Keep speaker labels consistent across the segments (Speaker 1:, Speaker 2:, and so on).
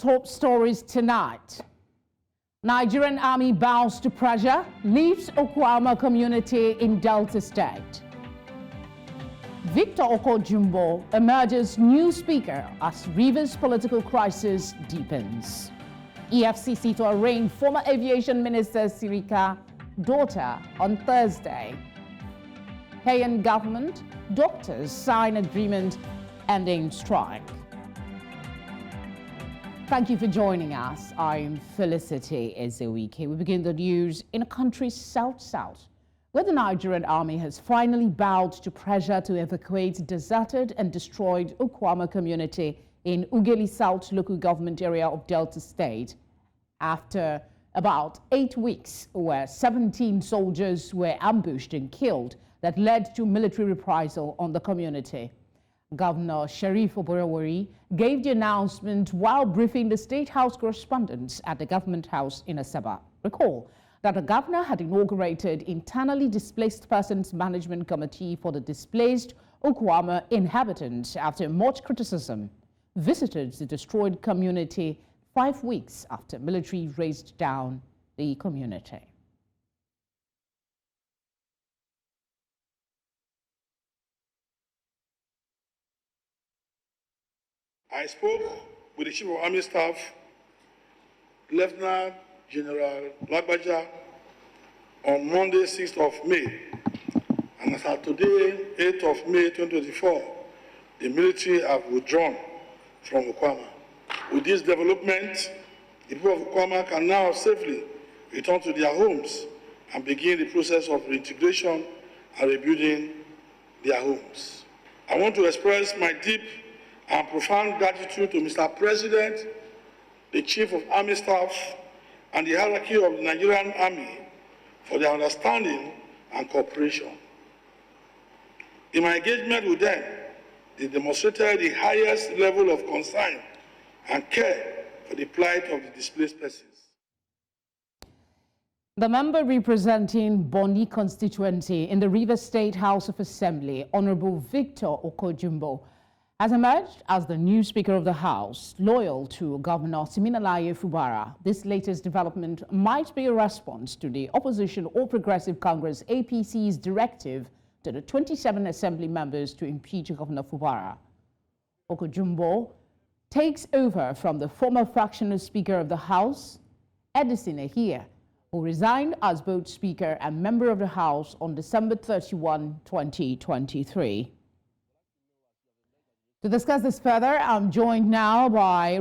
Speaker 1: Top stories tonight. Nigerian army bows to pressure, leaves Okuama community in Delta State. Victor Okojumbo emerges new speaker as Rivers political crisis deepens. EFCC to arraign former aviation minister Sirika's daughter on Thursday. Kenyan government, doctors sign agreement ending strike. Thank you for joining us. I'm Felicity Ezewike. We begin the news in a country south-south, where the Nigerian army has finally bowed to pressure to evacuate deserted and destroyed Okuama community in Ughelli South local government area of Delta State after about 8 weeks where 17 soldiers were ambushed and killed that led to military reprisal on the community. Governor Sheriff Oborowori gave the announcement while briefing the State House correspondents at the Government House in Asaba. Recall that the governor had inaugurated internally displaced persons management committee for the displaced Okuama inhabitants after much criticism visited the destroyed community 5 weeks after military razed down the community.
Speaker 2: I spoke with the Chief of Army Staff, Lieutenant General Lagbaja, on Monday, 6th of May. And as of today, 8th of May 2024, the military have withdrawn from Okuama. With this development, the people of Okuama can now safely return to their homes and begin the process of reintegration and rebuilding their homes. I want to express my deep and profound gratitude to Mr. President, the Chief of Army Staff, and the hierarchy of the Nigerian Army for their understanding and cooperation. In my engagement with them, they demonstrated the highest level of concern and care for the plight of the displaced persons.
Speaker 1: The member representing Boni constituency in the Rivers State House of Assembly, Honorable Victor Okojumbo, has emerged as the new Speaker of the House, loyal to Governor Siminalayi Fubara. This latest development might be a response to the opposition All Progressive Congress APC's directive to the 27 Assembly members to impeach Governor Fubara. Okojumbo takes over from the former fractional Speaker of the House, Edison Ehia, who resigned as both Speaker and member of the House on December 31, 2023. To discuss this further, I'm joined now by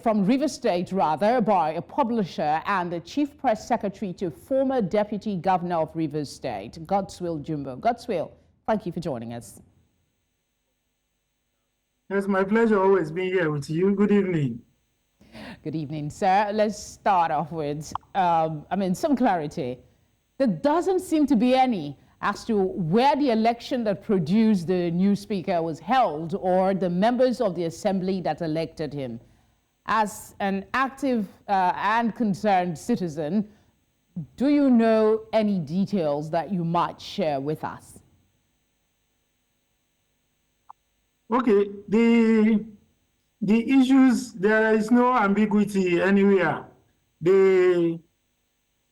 Speaker 1: from Rivers State by a publisher and the Chief Press Secretary to former Deputy Governor of Rivers State, Godswill Jumbo. Godswill, thank you for joining us.
Speaker 3: It's my pleasure always being here with you. Good evening.
Speaker 1: Good evening, sir. Let's start off with, some clarity. There doesn't seem to be any as to where the election that produced the new speaker was held or the members of the assembly that elected him. As an active and concerned citizen, do you know any details that you might share with us?
Speaker 3: Okay, the issues, there is no ambiguity anywhere.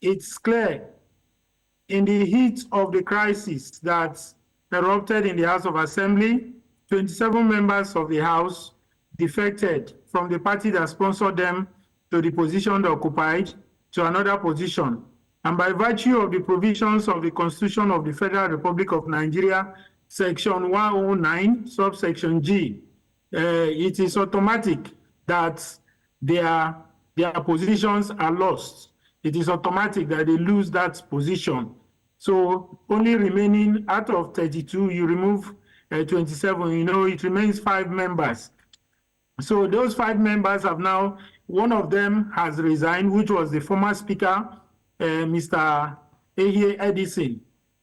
Speaker 3: It's clear. In the heat of the crisis that erupted in the House of Assembly, 27 members of the House defected from the party that sponsored them to the position they occupied to another position. And by virtue of the provisions of the Constitution of the Federal Republic of Nigeria, Section 109, subsection G, it is automatic that their positions are lost. It is automatic that they lose that position. So only remaining out of 32, you remove 27, it remains 5 members. So those 5 members have now, one of them has resigned, which was the former speaker, Mr. Ehie Edison.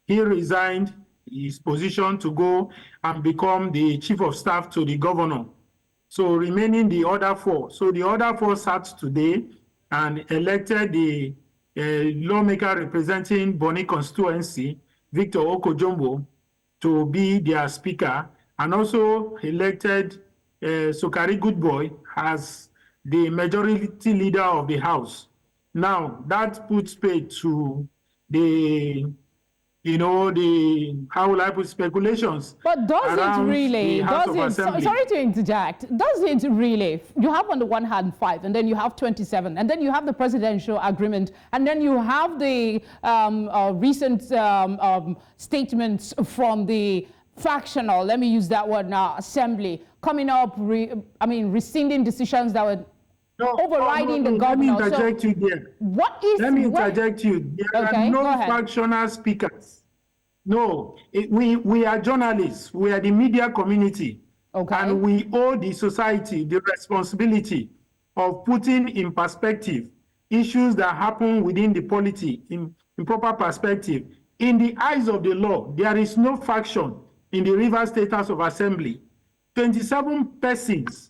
Speaker 3: He resigned his position to go and become the chief of staff to the governor. So remaining the other 4. So the other 4 sat today and elected the lawmaker representing Boni constituency, Victor Okojumbo, to be their speaker, and also elected Sokari Goodboy as the majority leader of the House. Now, that puts paid to the, how will I put speculations?
Speaker 1: But does it really, sorry to interject, does it really, you have on the one hand 5, and then you have 27, and then you have the presidential agreement, and then you have the recent statements from the factional, let me use that word now, assembly, coming up, rescinding decisions that were overriding the governor.
Speaker 3: Let me interject you there. Let me interject you. There are no factional speakers. No, we are journalists. We are the media community. Okay. And we owe the society the responsibility of putting in perspective issues that happen within the polity in proper perspective. In the eyes of the law, there is no faction in the Rivers State House of Assembly. 27 persons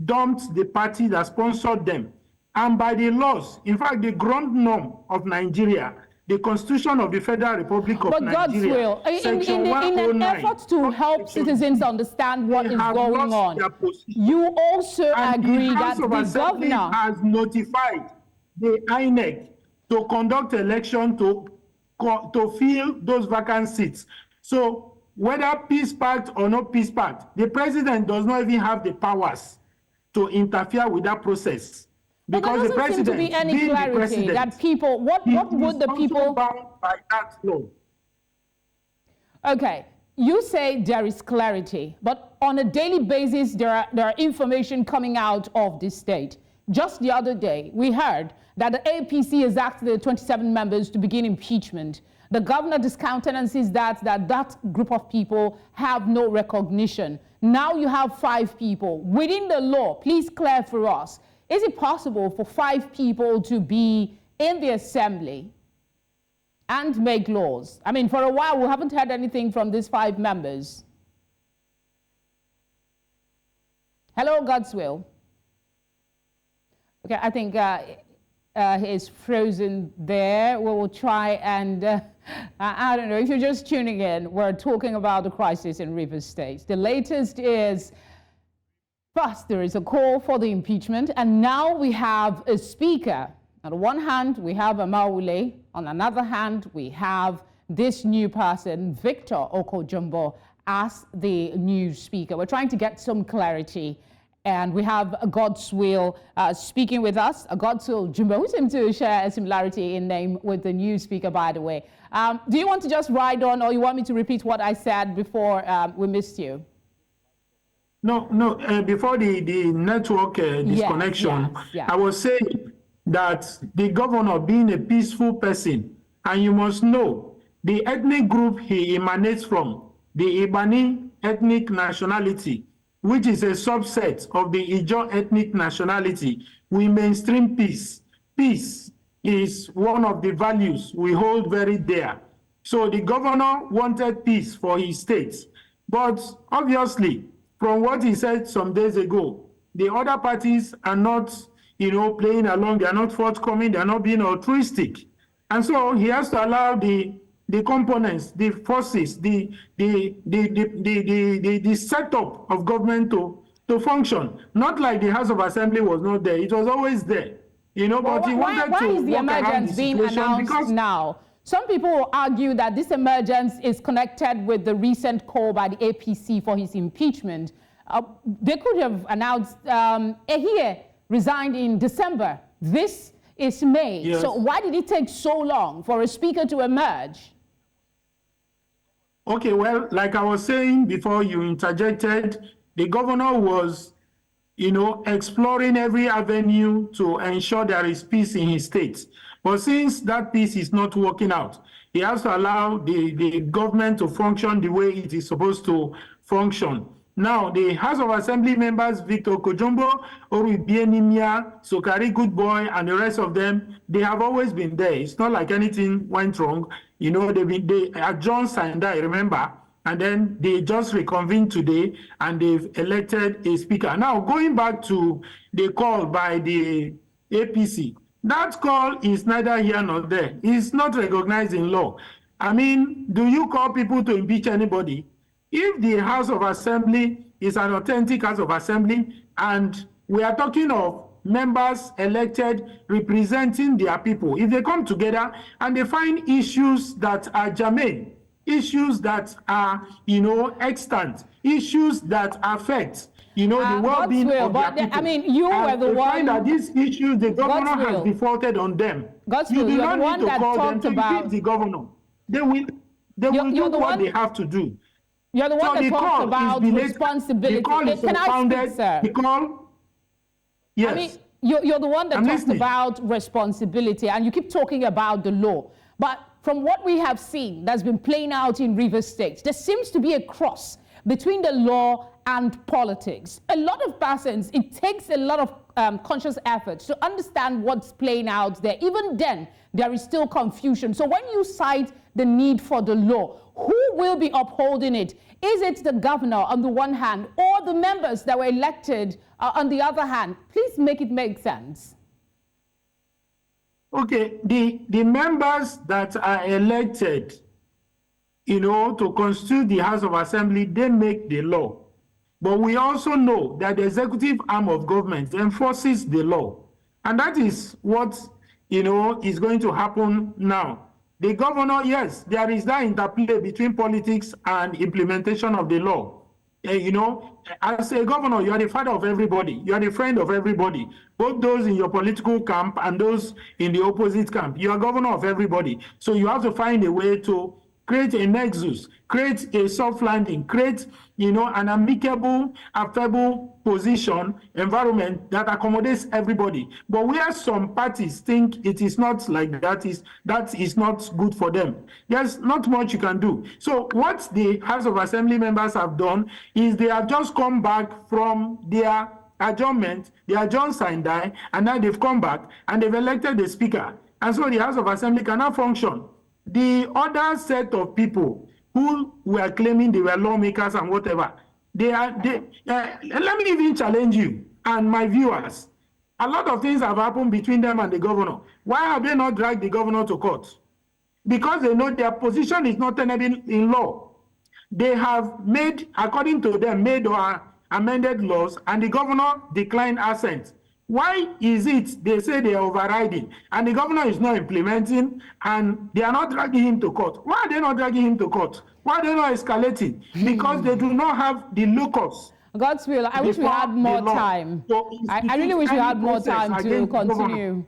Speaker 3: dumped the party that sponsored them. And by the laws, in fact, the ground norm of Nigeria, the Constitution of the Federal Republic of Nigeria,
Speaker 1: in an effort to help citizens understand what is going on, you also agree that the governor
Speaker 3: has notified the INEC to conduct election to fill those vacant seats. So whether peace pact or not peace pact, the president does not even have the powers to interfere with that process.
Speaker 1: Because the president, seem to be any clarity that people, what would the people
Speaker 3: bound by that law?
Speaker 1: Okay, you say there is clarity, but on a daily basis there are information coming out of this state. Just the other day, we heard that the APC has asked the 27 members to begin impeachment. The governor discountenances that group of people have no recognition. Now you have 5 people. Within the law, please clear for us, is it possible for 5 people to be in the assembly and make laws? I mean, for a while, we haven't heard anything from these 5 members. Hello, God's will. Okay, I think he's frozen there. We will try and, I don't know, if you're just tuning in, we're talking about the crisis in Rivers State. The latest is, first, there is a call for the impeachment, and now we have a speaker. On the one hand, we have Amaule. On another hand, we have this new person, Victor Okojumbo, as the new speaker. We're trying to get some clarity, and we have God's will speaking with us. God's will Jumbo, who seems to share a similarity in name with the new speaker, by the way. Do you want to just ride on, or you want me to repeat what I said before we missed you?
Speaker 3: No, before the network disconnection, yes. I was saying that the governor, being a peaceful person, and you must know, the ethnic group he emanates from, the Ibani ethnic nationality, which is a subset of the Ijaw ethnic nationality, we mainstream peace. Peace is one of the values we hold very dear. So the governor wanted peace for his state, but obviously, from what he said some days ago, the other parties are not, playing along. They are not forthcoming. They are not being altruistic, and so he has to allow the components, the forces, the setup of government to function. Not like the House of Assembly was not there; it was always there, But he wanted
Speaker 1: why
Speaker 3: to
Speaker 1: is the emergence being announced now? Some people will argue that this emergence is connected with the recent call by the APC for his impeachment. They could have announced Ehie resigned in December. This is May. Yes. So why did it take so long for a speaker to emerge?
Speaker 3: Okay, well, like I was saying before you interjected, the governor was, exploring every avenue to ensure there is peace in his state. But since that peace is not working out, he has to allow the government to function the way it is supposed to function. Now, the House of Assembly members, Victor Okojumbo, Orubienimia, Sokari Goodboy, and the rest of them, they have always been there. It's not like anything went wrong. They adjourned Sandai, remember, and then they just reconvened today, and they've elected a speaker. Now, going back to the call by the APC, that call is neither here nor there. It's not recognized in law. I mean, do you call people to impeach anybody? If the House of Assembly is an authentic House of Assembly, and we are talking of members elected representing their people, if they come together and they find issues that are germane, issues that are, extant, issues that affect, the well-being of their people.
Speaker 1: I mean, you were the one.
Speaker 3: Find that these issues, the governor has defaulted on them. You do not need to call them to impeach the governor. They will do what they have to do.
Speaker 1: You're the one that talked about responsibility.
Speaker 3: The call is unfounded. The call, yes.
Speaker 1: I mean, you're the one that talked about responsibility, and you keep talking about the law. But from what we have seen that's been playing out in Rivers State, there seems to be a cross between the law and politics. A lot of persons, it takes a lot of conscious effort to understand what's playing out there. Even then, there is still confusion. So when you cite the need for the law, who will be upholding it? Is it the governor on the one hand, or the members that were elected on the other hand? Please make it make sense.
Speaker 3: Okay, the members that are elected, to constitute the House of Assembly, they make the law. But we also know that the executive arm of government enforces the law. And that is what, is going to happen now. The governor, yes, there is that interplay between politics and implementation of the law. As a governor, you are the father of everybody. You are the friend of everybody, both those in your political camp and those in the opposite camp. You are governor of everybody. So you have to find a way to create a nexus, create a soft landing, create, an amicable, affable position, environment that accommodates everybody. But where some parties think it is not like that is not good for them. There's not much you can do. So what the House of Assembly members have done is they have just come back from their adjournment, they adjourned Sindai, and now they've come back and they've elected the speaker. And so the House of Assembly cannot function. The other set of people who were claiming they were lawmakers and whatever, let me even challenge you and my viewers. A lot of things have happened between them and the governor. Why have they not dragged the governor to court? Because they know their position is not tenable in law. They have made, according to them, made or amended laws, and the governor declined assent. Why is it they say they are overriding and the governor is not implementing and they are not dragging him to court? Why are they not dragging him to court? Why are they not escalating? Because they do not have the locus.
Speaker 1: God's will, I wish we had more time. So I really wish we had more time to continue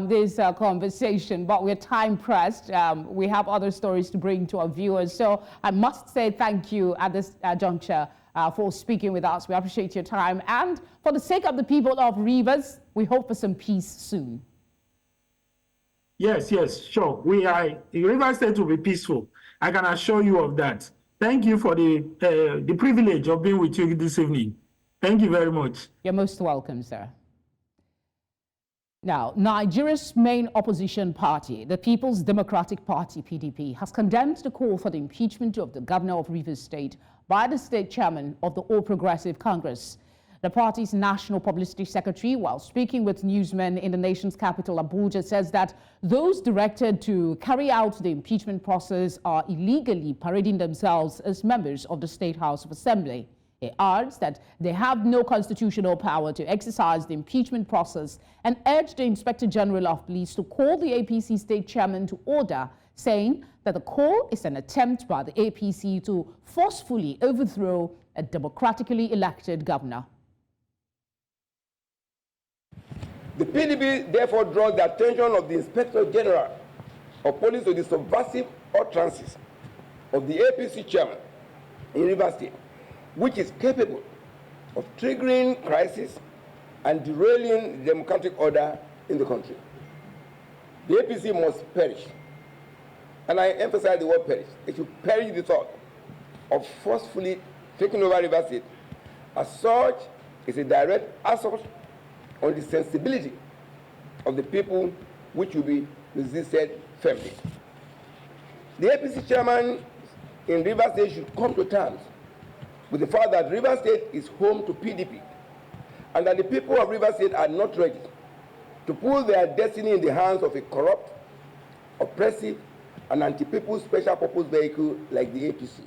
Speaker 1: this conversation, but we're time pressed. We have other stories to bring to our viewers. So I must say thank you at this juncture for speaking with us. We appreciate your time. And for the sake of the people of Rivers, we hope for some peace soon. Yes, sure. Rivers State will be peaceful. I can assure you of that. Thank you for the privilege of being with you this evening. Thank you very much. You're most welcome, sir. Now, Nigeria's main opposition party, the People's Democratic Party, PDP, has condemned the call for the impeachment of the governor of Rivers State by the state chairman of the All Progressive Congress. The party's national publicity secretary, while speaking with newsmen in the nation's capital, Abuja, says that those directed to carry out the impeachment process are illegally parading themselves as members of the State House of Assembly. He adds that they have no constitutional power to exercise the impeachment process and urged the Inspector General of Police to call the APC state chairman to order, saying that the call is an attempt by the APC to forcefully overthrow a democratically elected governor.
Speaker 4: The PDP therefore draws the attention of the Inspector General of Police to the subversive utterances of the APC chairman in Rivers State, which is capable of triggering crisis and derailing the democratic order in the country. The APC must perish. And I emphasize the word perish. It should perish the thought of forcefully taking over Rivers State. As such, it's a direct assault on the sensibility of the people, which will be resisted firmly. The APC chairman in Rivers State should come to terms with the fact that Rivers State is home to PDP and that the people of Rivers State are not ready to put their destiny in the hands of a corrupt, oppressive, and anti-people special purpose vehicle like the APC.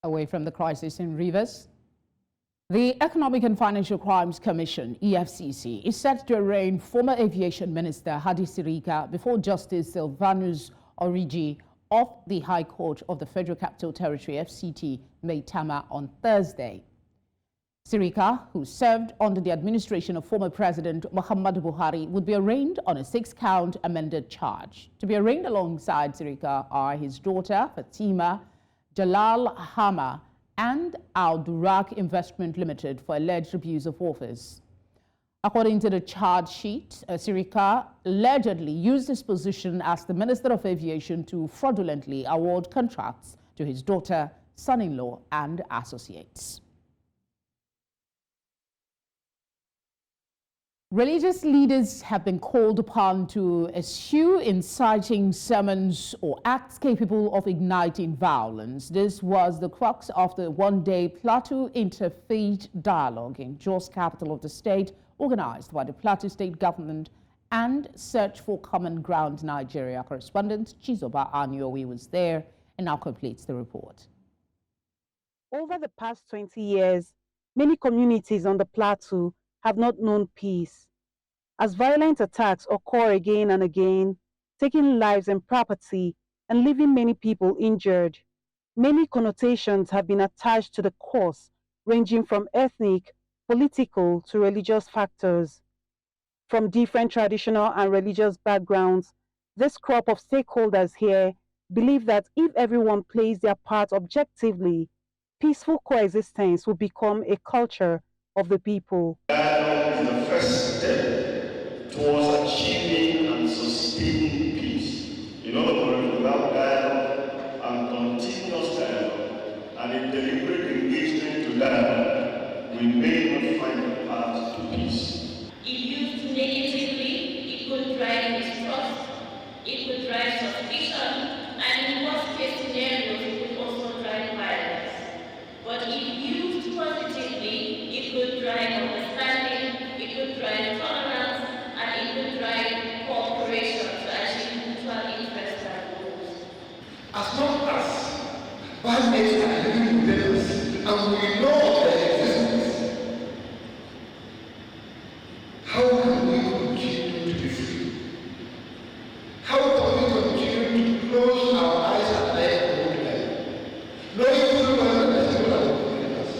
Speaker 1: Away from the crisis in Rivers, The Economic and Financial Crimes Commission, EFCC, is set to arraign former Aviation Minister Hadi Sirika before Justice Silvanus Origi of the High Court of the Federal Capital Territory, FCT, Maitama, on Thursday. Sirika, who served under the administration of former President Muhammadu Buhari, would be arraigned on a 6-count amended charge. To be arraigned alongside Sirika are his daughter, Fatima Jalal Hama, and Al Durak Investment Limited for alleged abuse of office. According to the charge sheet, Sirika allegedly used his position as the Minister of Aviation to fraudulently award contracts to his daughter, son-in-law, and associates. Religious leaders have been called upon to eschew inciting sermons or acts capable of igniting violence. This was the crux of the one-day Plateau Interfaith Dialogue in Jos, capital of the state, organized by the Plateau State Government and Search for Common Ground Nigeria. Correspondent Chizoba Anyowi was there and now completes the report.
Speaker 5: Over the past 20 years, many communities on the plateau have not known peace. As violent attacks occur again and again, taking lives and property and leaving many people injured, many connotations have been attached to the cause, ranging from ethnic, political to religious factors. From different traditional and religious backgrounds, this crop of stakeholders here believe that if everyone plays their part objectively, peaceful coexistence will become a culture of the people.
Speaker 6: Dialogue is the first step towards achieving and sustaining peace. In other words, without dialogue and continuous dialogue and a deliberate engagement to dialogue, we may not find a path to peace.
Speaker 7: If used negatively, it could drive mistrust, it could drive suspicion, and in worst case scenarios, it could also drive violence. But if used positively, it could drive understanding, it could drive tolerance, and it could drive cooperation to achieve mutual interests and goals.
Speaker 8: As long as bandmates are living within us and we know their existence, how can we continue to be free? How can we continue to close our eyes at night and go to bed, knowing full well that people are within us?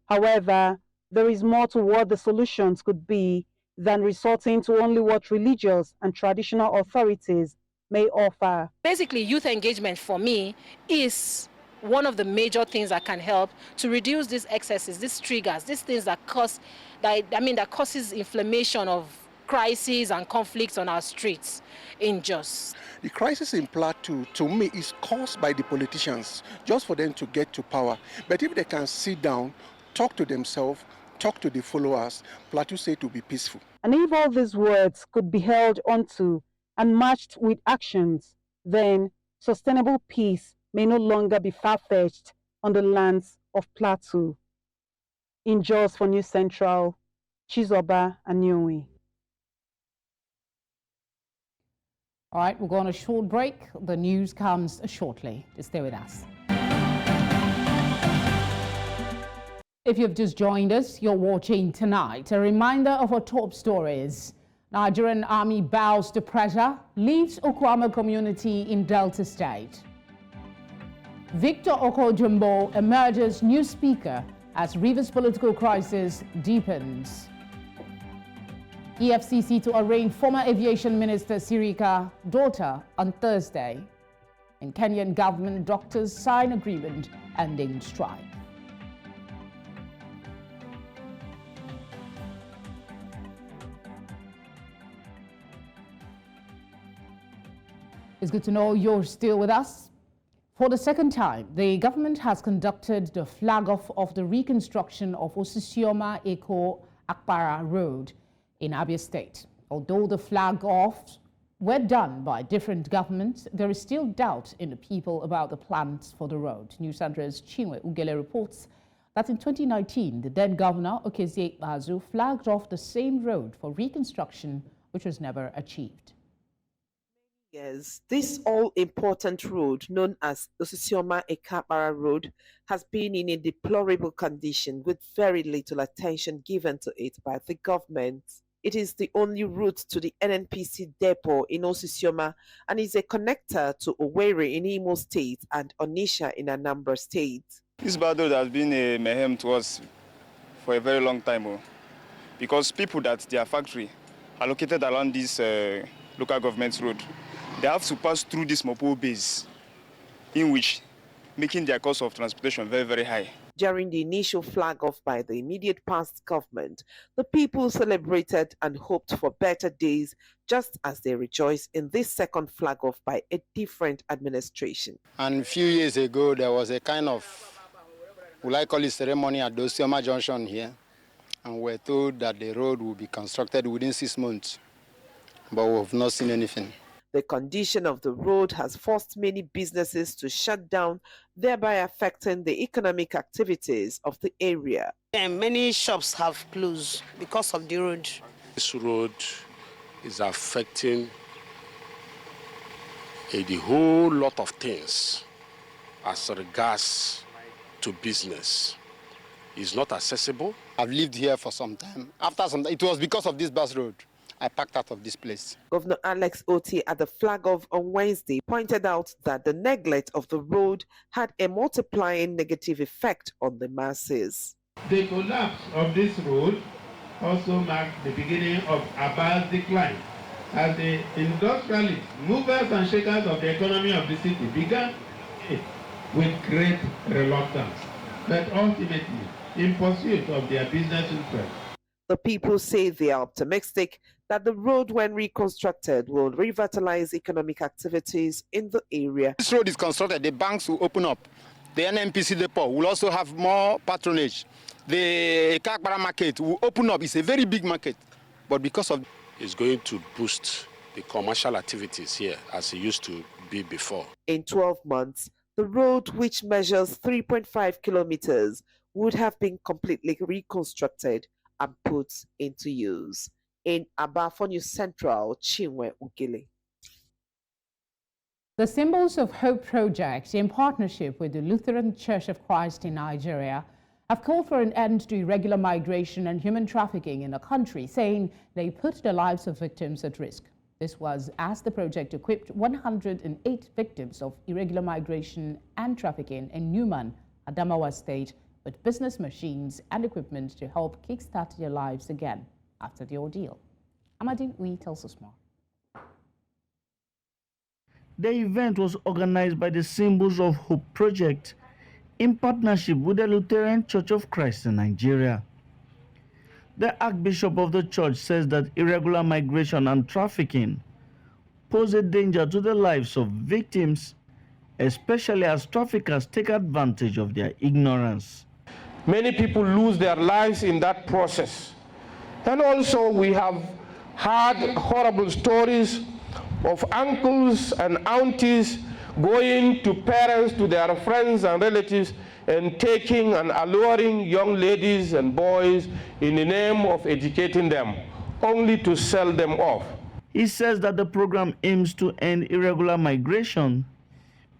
Speaker 5: However, there is more to what the solutions could be than resorting to only what religious and traditional authorities may offer.
Speaker 9: Basically, youth engagement for me is one of the major things that can help to reduce these excesses, these triggers, these things that causes inflammation of crises and conflicts on our streets in Jos.
Speaker 10: The crisis in Plateau, to me, is caused by the politicians, just for them to get to power. But if they can sit down, talk to themselves, talk to the followers, Plateau State will be peaceful.
Speaker 5: And if all these words could be held onto and matched with actions, then sustainable peace may no longer be far-fetched on the lands of Plateau. In Jos for News Central, Chizoba Anyowi.
Speaker 1: All right, we'll go on a short break. The news comes shortly. Just stay with us. If you've just joined us, you're watching Tonight. A reminder of our top stories. Nigerian Army bows to pressure, leaves Okuama community in Delta State. Victor Okojumbo emerges new speaker as Rivers political crisis deepens. EFCC to arraign former Aviation Minister Sirika's daughter on Thursday. And Kenyan government doctors sign agreement ending strike. It's good to know you're still with us. For the second time, the government has conducted the flag-off of the reconstruction of Osisioma Eko Akpara Road in Abia State. Although the flag-offs were done by different governments, there is still doubt in the people about the plans for the road. News Andre's Chinwe Ugele reports that in 2019, the then governor, Okezie Ikpeazu, flagged off the same road for reconstruction, which was never achieved.
Speaker 11: Yes, this all-important road, known as Osisioma-Ekapara Road, has been in a deplorable condition with very little attention given to it by the government. It is the only route to the NNPC depot in Osisioma and is a connector to Owerri in Imo State and Onitsha in Anambra State.
Speaker 12: This bad road has been a mayhem to us for a very long time, because people that their factory are located around this local government road, they have to pass through this Mopo base, in which making their cost of transportation very, very high.
Speaker 11: During the initial flag-off by the immediate past government, the people celebrated and hoped for better days, just as they rejoice in this second flag-off by a different administration.
Speaker 13: And a few years ago, there was a kind of, will I call it, ceremony at Osisioma Junction here, and we're told that the road will be constructed within 6 months, but we have not seen anything.
Speaker 11: The condition of the road has forced many businesses to shut down, thereby affecting the economic activities of the area.
Speaker 14: And many shops have closed because of the road.
Speaker 15: This road is affecting a whole lot of things as regards to business. It's not accessible.
Speaker 13: I've lived here for some time. After some time, it was because of this bus road I packed out of this place.
Speaker 11: Governor Alex Oti at the flag-off on Wednesday pointed out that the neglect of the road had a multiplying negative effect on the masses.
Speaker 16: The collapse of this road also marked the beginning of Aba's decline, as the industrialists, movers and shakers of the economy of the city began it with great reluctance, but ultimately in pursuit of their business interests.
Speaker 11: The people say they are optimistic that the road, when reconstructed, will revitalize economic activities in the area.
Speaker 13: This road is constructed, the banks will open up. The NNPC depot will also have more patronage. The Ekapara market will open up. It's a very big market. But because of...
Speaker 15: It's going to boost the commercial activities here as it used to be before.
Speaker 11: In 12 months, the road, which measures 3.5 kilometers, would have been completely reconstructed and put into use. In Aba for News Central, Chinwe Ugile.
Speaker 1: The Symbols of Hope project, in partnership with the Lutheran Church of Christ in Nigeria, have called for an end to irregular migration and human trafficking in the country, saying they put the lives of victims at risk. This was as the project equipped 108 victims of irregular migration and trafficking in Newman, Adamawa State, with business machines and equipment to help kickstart their lives again after the ordeal. Amadine Ui tells us more.
Speaker 17: The event was organized by the Symbols of Hope project in partnership with the Lutheran Church of Christ in Nigeria. The Archbishop of the church says that irregular migration and trafficking pose a danger to the lives of victims, especially as traffickers take advantage of their ignorance.
Speaker 18: Many people lose their lives in that process. And also we have heard horrible stories of uncles and aunties going to parents, to their friends and relatives, and taking and alluring young ladies and boys in the name of educating them, only to sell them off.
Speaker 17: He says that the program aims to end irregular migration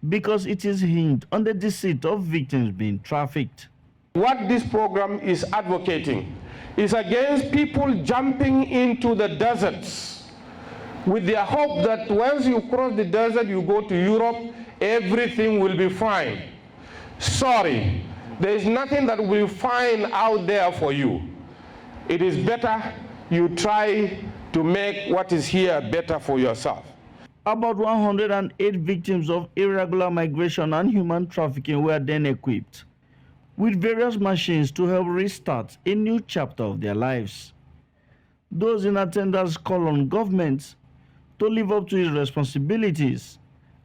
Speaker 17: because it is hinged on the deceit of victims being trafficked.
Speaker 18: What this program is advocating is against people jumping into the deserts with their hope that once you cross the desert, you go to Europe, everything will be fine. Sorry, there is nothing that will be fine out there for you. It is better you try to make what is here better for yourself.
Speaker 17: About 108 victims of irregular migration and human trafficking were then equipped with various machines to help restart a new chapter of their lives. Those in attendance call on governments to live up to its responsibilities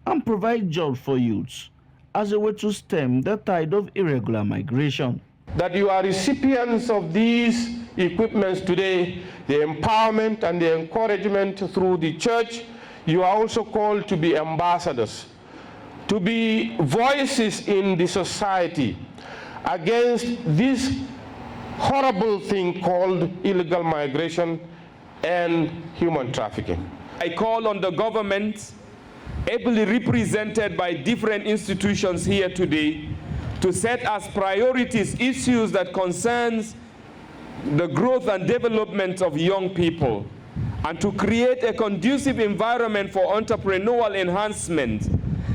Speaker 17: and provide jobs for youths as a way to stem the tide of irregular migration.
Speaker 18: That you are recipients of these equipments today, the empowerment and the encouragement through the church, you are also called to be ambassadors, to be voices in the society against this horrible thing called illegal migration and human trafficking.
Speaker 19: I call on the government
Speaker 18: ably represented by different institutions here today, to set as priorities issues that concerns the growth and development of young people, and to create a conducive environment for entrepreneurial enhancement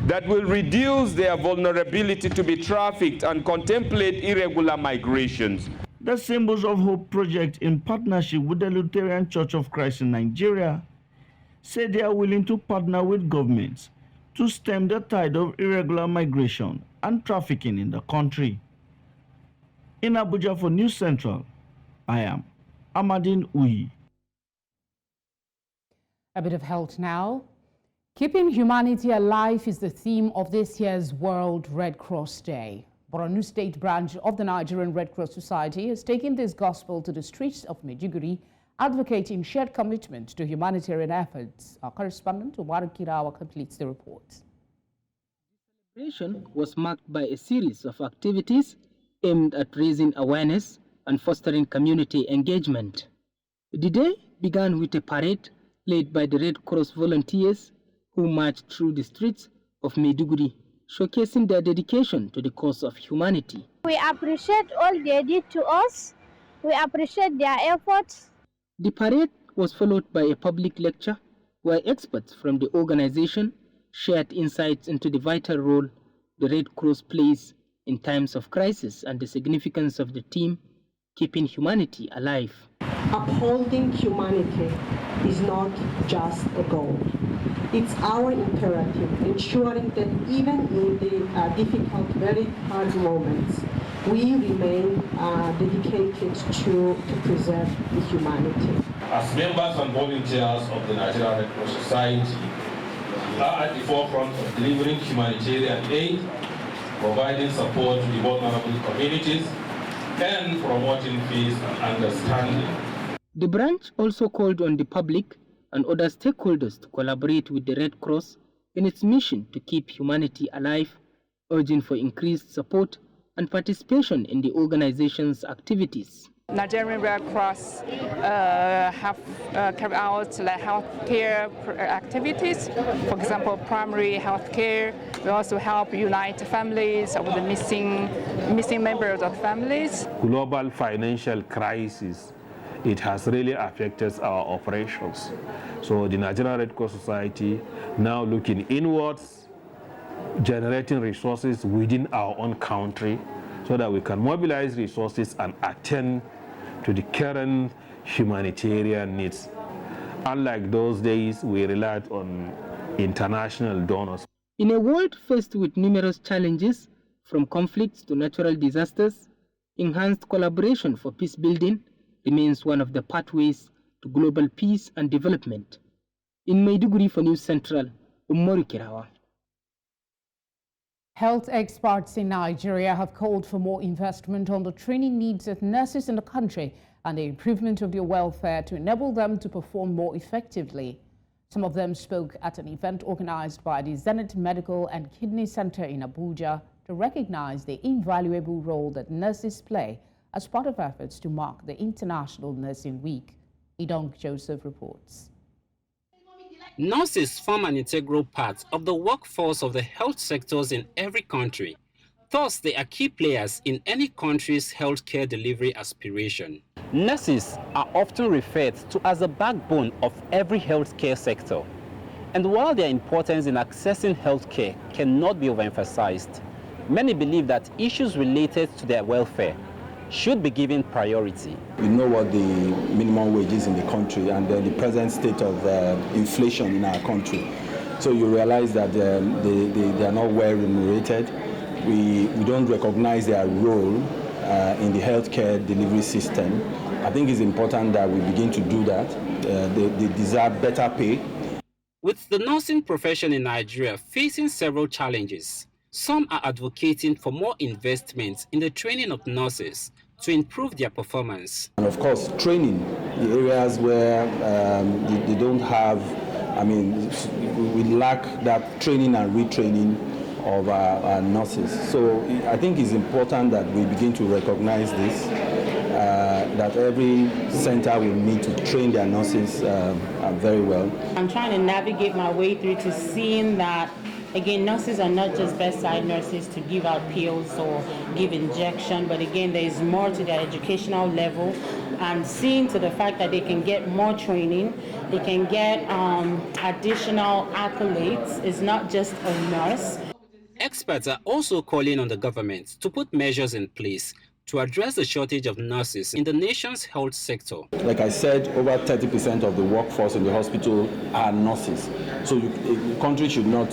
Speaker 18: that will reduce their vulnerability to be trafficked and contemplate irregular migrations.
Speaker 17: The Symbols of Hope project, in partnership with the Lutheran Church of Christ in Nigeria, say they are willing to partner with governments to stem the tide of irregular migration and trafficking in the country. In Abuja for News Central, I am Amadine Uyi.
Speaker 1: A bit of health now. Keeping humanity alive is the theme of this year's World Red Cross Day. Borno State branch of the Nigerian Red Cross Society has taken this gospel to the streets of Maiduguri, advocating shared commitment to humanitarian efforts. Our correspondent, Omar Kirawa, completes the report.
Speaker 19: The celebration was marked by a series of activities aimed at raising awareness and fostering community engagement. The day began with a parade led by the Red Cross volunteers who marched through the streets of Maiduguri, showcasing their dedication to the cause of humanity.
Speaker 20: We appreciate all they did to us. We appreciate their efforts.
Speaker 19: The parade was followed by a public lecture where experts from the organization shared insights into the vital role the Red Cross plays in times of crisis and the significance of the team keeping humanity alive.
Speaker 21: Upholding humanity is not just a goal. It's our imperative, ensuring that even in the difficult, very hard moments, we remain dedicated to preserve the humanity.
Speaker 22: As members and volunteers of the Nigerian Red Cross Society, we are at the forefront of delivering humanitarian aid, providing support to the vulnerable communities, and promoting peace and understanding.
Speaker 19: The branch also called on the public and other stakeholders to collaborate with the Red Cross in its mission to keep humanity alive, urging for increased support and participation in the organization's activities.
Speaker 23: Nigerian Red Cross have carried out healthcare activities. For example, primary healthcare. We also help unite families of the missing members of families.
Speaker 22: Global financial crisis, it has really affected our operations. So the Nigerian Red Cross Society now looking inwards, generating resources within our own country so that we can mobilize resources and attend to the current humanitarian needs. Unlike those days, we relied on international donors.
Speaker 19: In a world faced with numerous challenges, from conflicts to natural disasters, enhanced collaboration for peace building remains one of the pathways to global peace and development. In Maiduguri for News Central, Umaru Kirawa.
Speaker 1: Health experts in Nigeria have called for more investment on the training needs of nurses in the country and the improvement of their welfare to enable them to perform more effectively. Some of them spoke at an event organized by the Zenith Medical and Kidney Center in Abuja to recognize the invaluable role that nurses play as part of efforts to mark the International Nursing Week. Idong Joseph reports.
Speaker 24: Nurses form an integral part of the workforce of the health sectors in every country. Thus, they are key players in any country's healthcare delivery aspiration.
Speaker 25: Nurses are often referred to as the backbone of every healthcare sector. And while their importance in accessing healthcare cannot be overemphasized, many believe that issues related to their welfare should be given priority.
Speaker 26: We know what the minimum wage is in the country and the present state of inflation in our country. So you realize that they are not well remunerated. We don't recognize their role in the healthcare delivery system. I think it's important that we begin to do that. They deserve better pay.
Speaker 24: With the nursing profession in Nigeria facing several challenges, some are advocating for more investments in the training of nurses to improve their performance.
Speaker 26: And of course, training the areas where they don't have, we lack that training and retraining of our nurses. So I think it's important that we begin to recognize this that every center will need to train their nurses very well.
Speaker 2: I'm trying to navigate my way through to seeing that, again, nurses are not just bedside nurses to give out pills or give injection, but again, there is more to their educational level, and seeing to the fact that they can get more training, they can get additional accolades. It's not just a nurse.
Speaker 24: Experts are also calling on the government to put measures in place to address the shortage of nurses in the nation's health sector.
Speaker 26: Like I said, over 30% of the workforce in the hospital are nurses. So the country should not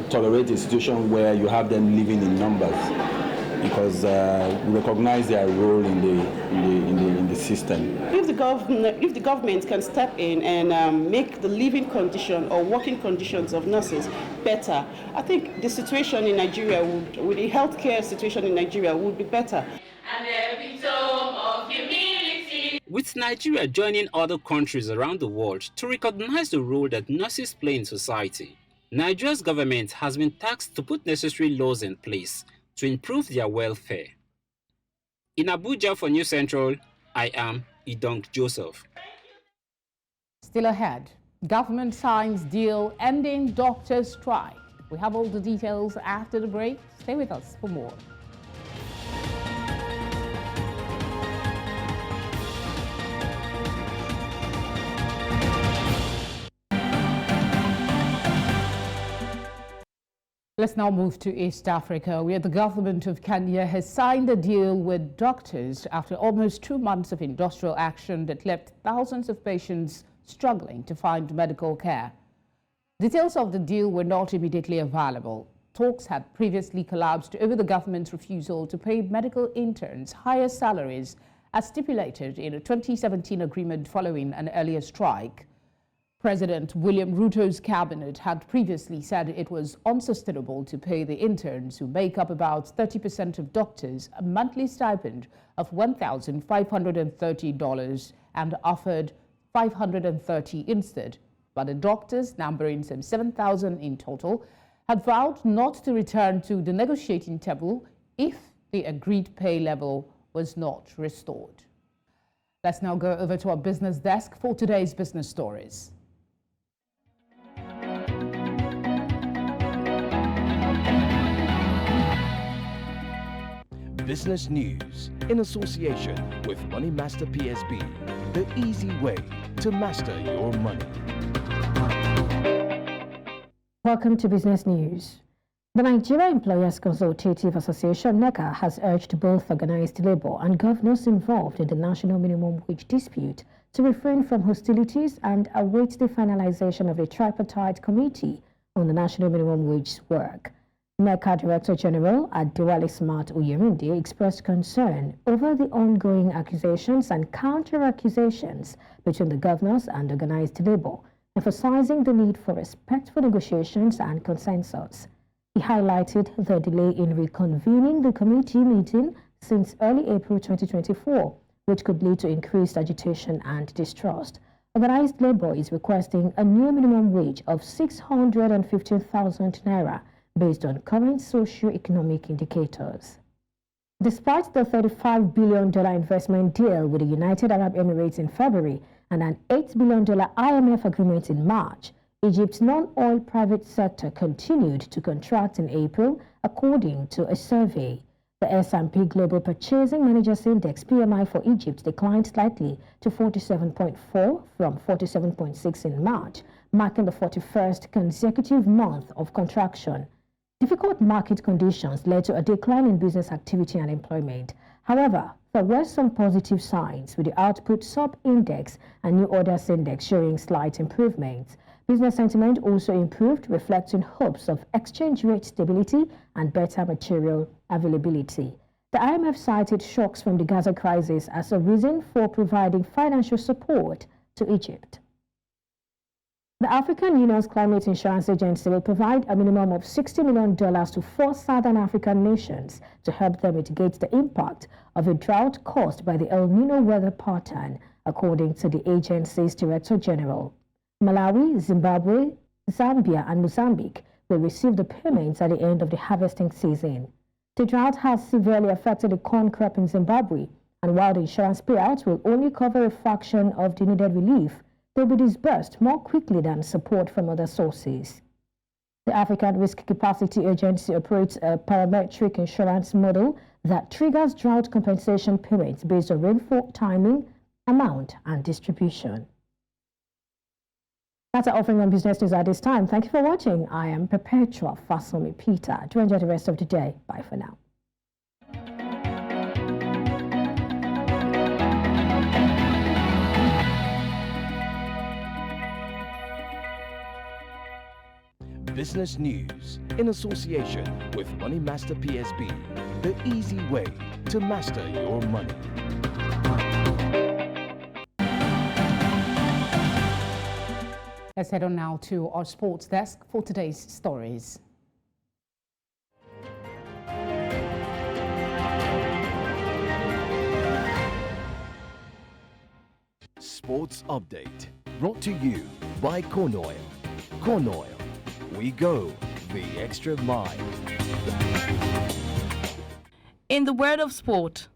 Speaker 26: tolerate a situation where you have them living in numbers, because we recognize their role in the system.
Speaker 3: If the government can step in and make the living condition or working conditions of nurses better, I think the situation in Nigeria with the healthcare situation in Nigeria would be better.
Speaker 24: With Nigeria joining other countries around the world to recognize the role that nurses play in society, Nigeria's government has been tasked to put necessary laws in place to improve their welfare. In Abuja for News Central, I am Idong Joseph.
Speaker 1: Still ahead, government signs deal ending doctors' strike. We have all the details after the break. Stay with us for more. Let's now move to East Africa, where the government of Kenya has signed a deal with doctors after almost 2 months of industrial action that left thousands of patients struggling to find medical care. Details of the deal were not immediately available. Talks had previously collapsed over the government's refusal to pay medical interns higher salaries as stipulated in a 2017 agreement following an earlier strike. President William Ruto's cabinet had previously said it was unsustainable to pay the interns, who make up about 30% of doctors, a monthly stipend of $1,530 and offered $530 instead. But the doctors, numbering some 7,000 in total, had vowed not to return to the negotiating table if the agreed pay level was not restored. Let's now go over to our business desk for today's business stories.
Speaker 4: Business news in association with Money Master PSB, the easy way to master your money.
Speaker 6: Welcome to Business News. The Nigeria Employers Consultative Association, NECA, has urged both organized labor and governors involved in the national minimum wage dispute to refrain from hostilities and await the finalization of the tripartite committee on the national minimum wage work. NECA Director General Adewale Smart Oyeminde expressed concern over the ongoing accusations and counter-accusations between the governors and organized labor, emphasizing the need for respectful negotiations and consensus. He highlighted the delay in reconvening the committee meeting since early April 2024, which could lead to increased agitation and distrust. Organized labor is requesting a new minimum wage of 615,000 naira based on current socio-economic indicators. Despite the $35 billion investment deal with the United Arab Emirates in February and an $8 billion IMF agreement in March, Egypt's non-oil private sector continued to contract in April, according to a survey. The S&P Global Purchasing Managers Index PMI for Egypt declined slightly to 47.4 from 47.6 in March, marking the 41st consecutive month of contraction. Difficult market conditions led to a decline in business activity and employment. However, there were some positive signs, with the output sub-index and new orders index showing slight improvements. Business sentiment also improved, reflecting hopes of exchange rate stability and better material availability. The IMF cited shocks from the Gaza crisis as a reason for providing financial support to Egypt. The African Union's Climate Insurance Agency will provide a minimum of $60 million to 4 Southern African nations to help them mitigate the impact of a drought caused by the El Nino weather pattern, according to the agency's Director General. Malawi, Zimbabwe, Zambia, and Mozambique will receive the payments at the end of the harvesting season. The drought has severely affected the corn crop in Zimbabwe, And while the insurance payouts will only cover a fraction of the needed relief, they'll be disbursed more quickly than support from other sources. The African Risk Capacity Agency operates a parametric insurance model that triggers drought compensation payments based on rainfall timing, amount, and distribution. That's our offering on Business News at this time. Thank you for watching. I am Perpetua Fasomi Peter. Do enjoy the rest of the day. Bye for now.
Speaker 4: Business News in association with Money Master PSB, the easy way to master your money.
Speaker 1: Let's head on now to our sports desk for today's stories.
Speaker 4: Sports Update, brought to you by Corn Oil. Corn Oil, we go the extra mile.
Speaker 5: In the world of sport,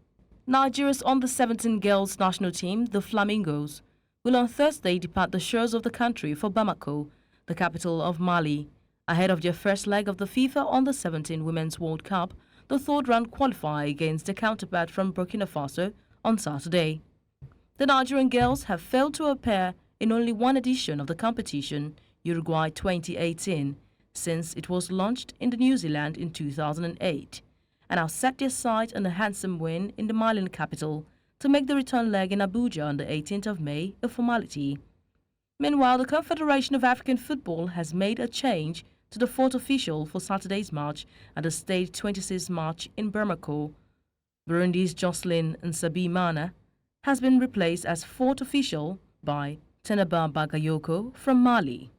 Speaker 5: Nigeria's under-17 girls national team, the Flamingos, will on Thursday depart the shores of the country for Bamako, the capital of Mali, ahead of their first leg of the FIFA Under-17 Women's World Cup, the third-round qualifier against their counterpart from Burkina Faso on Saturday. The Nigerian girls have failed to appear in only one edition of the competition, Uruguay 2018, since it was launched in New Zealand in 2008, and have set their sight on a handsome win in the Malian capital to make the return leg in Abuja on the 18th of May a formality. Meanwhile, the Confederation of African Football has made a change to the fourth official for Saturday's match at the State 26 match in Bamako. Burundi's Jocelyn Nsabimana has been replaced as fourth official by Tenaba Bagayoko from Mali.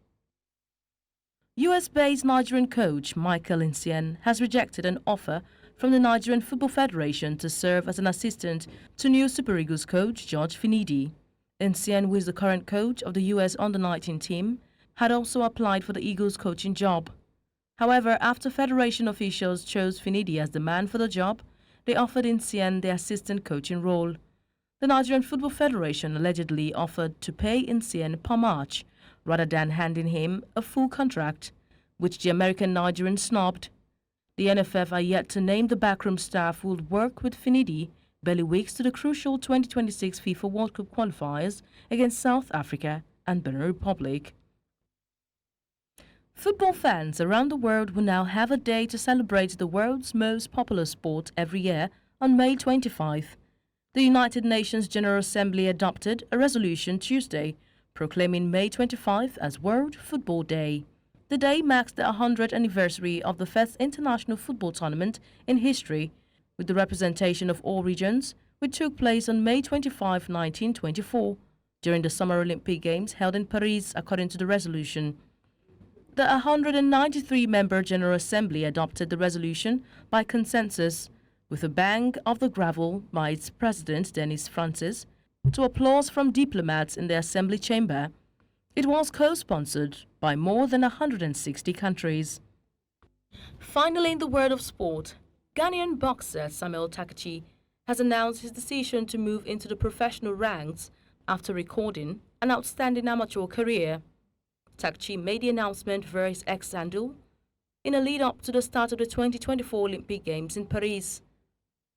Speaker 5: US-based Nigerian coach Michael Nsien has rejected an offer from the Nigerian Football Federation to serve as an assistant to new Super Eagles coach George Finidi. Nsien, who is the current coach of the US Under-19 team, had also applied for the Eagles coaching job. However, after Federation officials chose Finidi as the man for the job, they offered Nsien the assistant coaching role. The Nigerian Football Federation allegedly offered to pay Nsien per match rather than handing him a full contract, which the American Nigerian snubbed. The NFF are yet to name the backroom staff who will work with Finidi barely weeks to the crucial 2026 FIFA World Cup qualifiers against South Africa and Benin Republic. Football fans around the world will now have a day to celebrate the world's most popular sport every year on May 25. The United Nations General Assembly adopted a resolution Tuesday proclaiming May 25 as World Football Day. The day marks the 100th anniversary of the first international football tournament in history, with the representation of all regions, which took place on May 25, 1924, during the Summer Olympic Games held in Paris, according to the resolution. The 193-member General Assembly adopted the resolution by consensus, with a bang of the gavel by its president, Denis Francis, to applause from diplomats in the Assembly chamber. It was co-sponsored by more than 160 countries. Finally, in the world of sport, Ghanaian boxer Samuel Takachie has announced his decision to move into the professional ranks after recording an outstanding amateur career. Takachie made the announcement via his ex-handle in a lead-up to the start of the 2024 Olympic Games in Paris.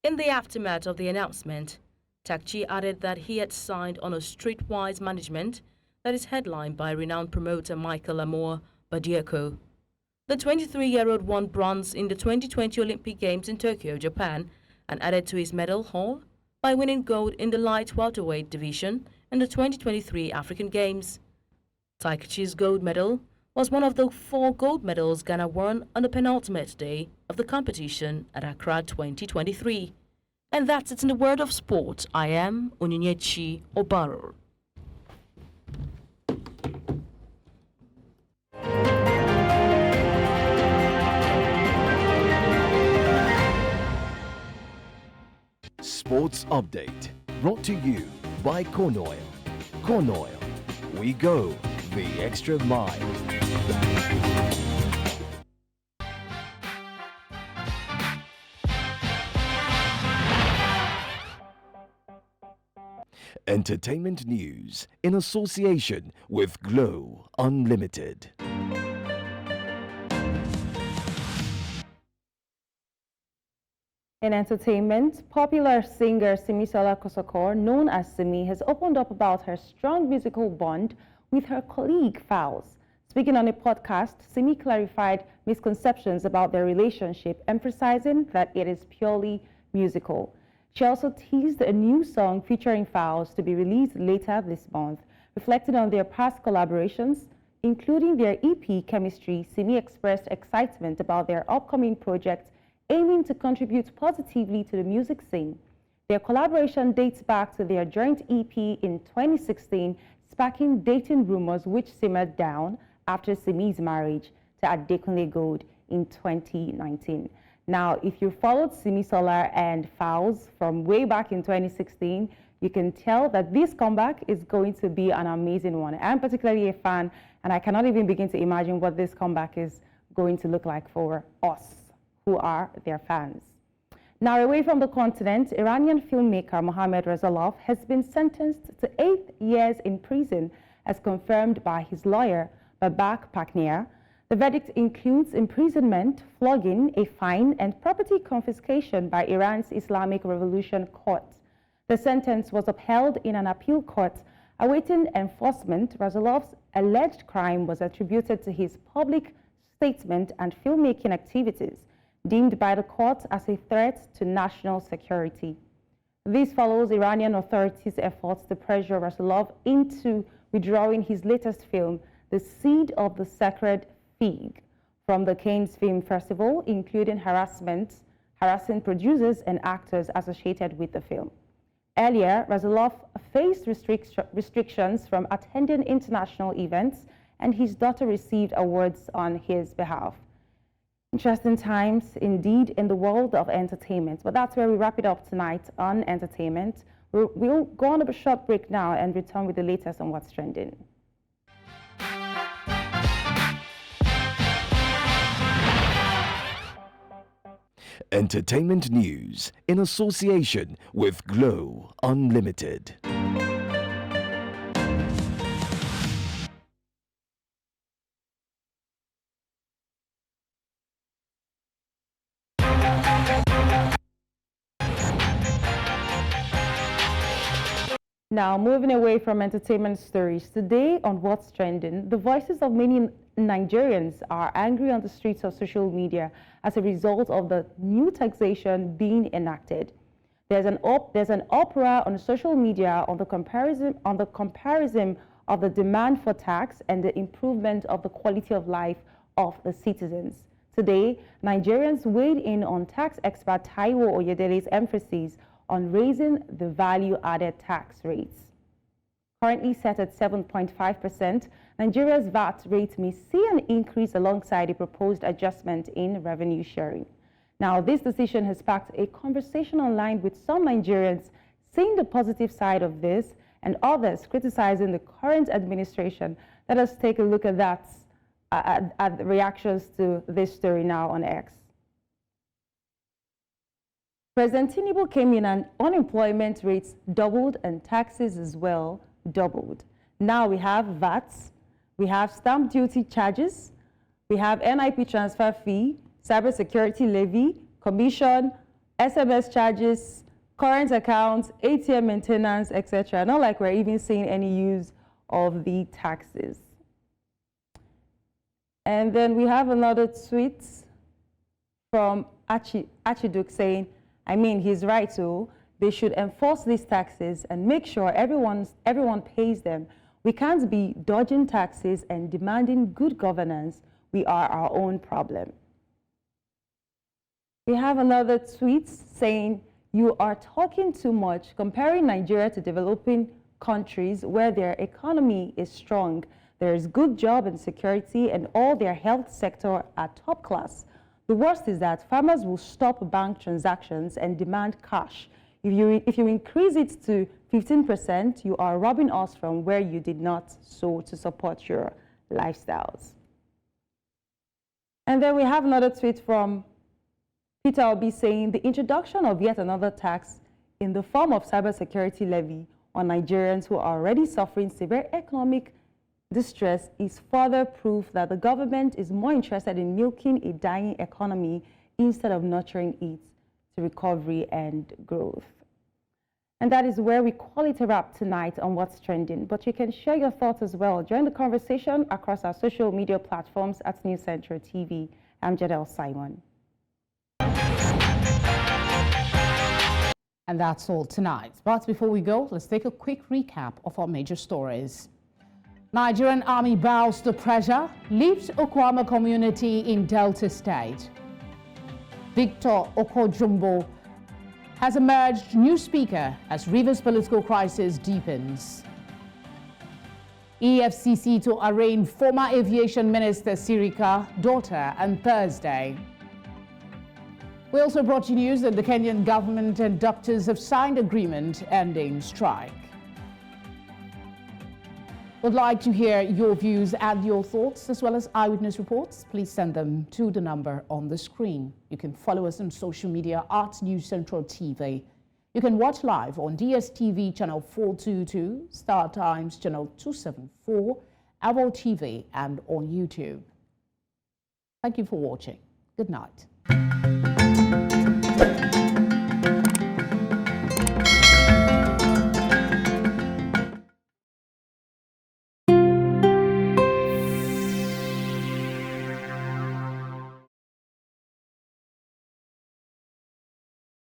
Speaker 5: In the aftermath of the announcement, Takachie added that he had signed on a streetwise management that is headlined by renowned promoter Michael Amor Badieko. The 23-year-old won bronze in the 2020 Olympic Games in Tokyo, Japan, and added to his medal haul by winning gold in the light welterweight division in the 2023 African Games. Takachie's gold medal was one of the 4 gold medals Ghana won on the penultimate day of the competition at Accra 2023. And that's it in the world of sport. I am Onyinyechi Obaro.
Speaker 4: Sports Update, brought to you by Corn Oil. Corn Oil, we go the extra mile. Entertainment news in association with Glow Unlimited.
Speaker 7: In entertainment, popular singer Simisola Kosokor, known as Simi, has opened up about her strong musical bond with her colleague Fowles. Speaking on a podcast, Simi clarified misconceptions about their relationship, emphasizing that it is purely musical. She also teased a new song featuring Fowles to be released later this month. Reflecting on their past collaborations, including their EP Chemistry, Simi expressed excitement about their upcoming project, aiming to contribute positively to the music scene. Their collaboration dates back to their joint EP in 2016, sparking dating rumors which simmered down after Simi's marriage to Adekunle Gold in 2019. Now, if you followed Simisola and Fowles from way back in 2016, you can tell that this comeback is going to be an amazing one. I'm particularly a fan, and I cannot even begin to imagine what this comeback is going to look like for us, who are their fans. Now, away from the continent, Iranian filmmaker Mohammad Rezalov has been sentenced to 8 years in prison, as confirmed by his lawyer, Babak Paknia. The verdict includes imprisonment, flogging, a fine, and property confiscation by Iran's Islamic Revolution Court. The sentence was upheld in an appeal court. Awaiting enforcement, Razalov's alleged crime was attributed to his public statement and filmmaking activities, deemed by the court as a threat to national security. This follows Iranian authorities' efforts to pressure Razalov into withdrawing his latest film, The Seed of the Sacred Fig, from the Cannes Film Festival, including harassing producers and actors associated with the film. Earlier, Razalov faced restrictions from attending international events, and his daughter received awards on his behalf. Interesting times indeed in the world of entertainment, but that's where we wrap it up tonight on entertainment. We'll go on a short break now and return with the latest on what's trending.
Speaker 4: Entertainment news in association with Glow Unlimited.
Speaker 7: Now, moving away from entertainment stories, today on What's Trending, the voices of many Nigerians are angry on the streets of social media as a result of the new taxation being enacted. There's an uproar on social media on the comparison of the demand for tax and the improvement of the quality of life of the citizens. Today, Nigerians weighed in on tax expert Taiwo Oyedele's emphasis on raising the value-added tax rates. Currently set at 7.5%, Nigeria's VAT rate may see an increase alongside a proposed adjustment in revenue sharing. Now, this decision has sparked a conversation online with some Nigerians seeing the positive side of this and others criticizing the current administration. Let us take a look at that, at the reactions to this story now on X. President Tinubu came in and unemployment rates doubled and taxes as well doubled. Now we have VATs, we have stamp duty charges, we have NIP transfer fee, cybersecurity levy, commission, SMS charges, current accounts, ATM maintenance, etc. Not like we're even seeing any use of the taxes. And then we have another tweet from Achiduk saying, I mean, he's right, so they should enforce these taxes and make sure everyone pays them. We can't be dodging taxes and demanding good governance. We are our own problem. We have another tweet saying, you are talking too much, comparing Nigeria to developing countries where their economy is strong. There is good job and security and all their health sector are top class. The worst is that farmers will stop bank transactions and demand cash. If you increase it to 15%, you are robbing us from where you did not sow to support your lifestyles. And then we have another tweet from Peter Obi saying the introduction of yet another tax in the form of cybersecurity levy on Nigerians who are already suffering severe economic distress is further proof that the government is more interested in milking a dying economy instead of nurturing it to recovery and growth. And that is where we call it a wrap tonight on What's Trending. But you can share your thoughts as well. Join the conversation across our social media platforms at News Central TV. I'm Jadel Simon.
Speaker 1: And that's all tonight. But before we go, let's take a quick recap of our major stories. Nigerian army bows to pressure, leaves Okuama community in Delta State. Victor Okojumbo has emerged new speaker as Rivers political crisis deepens. EFCC to arraign former aviation minister Sirika daughter on Thursday. We also brought you news that the Kenyan government and doctors have signed agreement ending strike. Would like to hear your views and your thoughts as well as eyewitness reports. Please send them to the number on the screen. You can follow us on social media at News Central TV. You can watch live on DSTV channel 422, Star Times channel 274, Avo TV and on YouTube. Thank you for watching. Good night.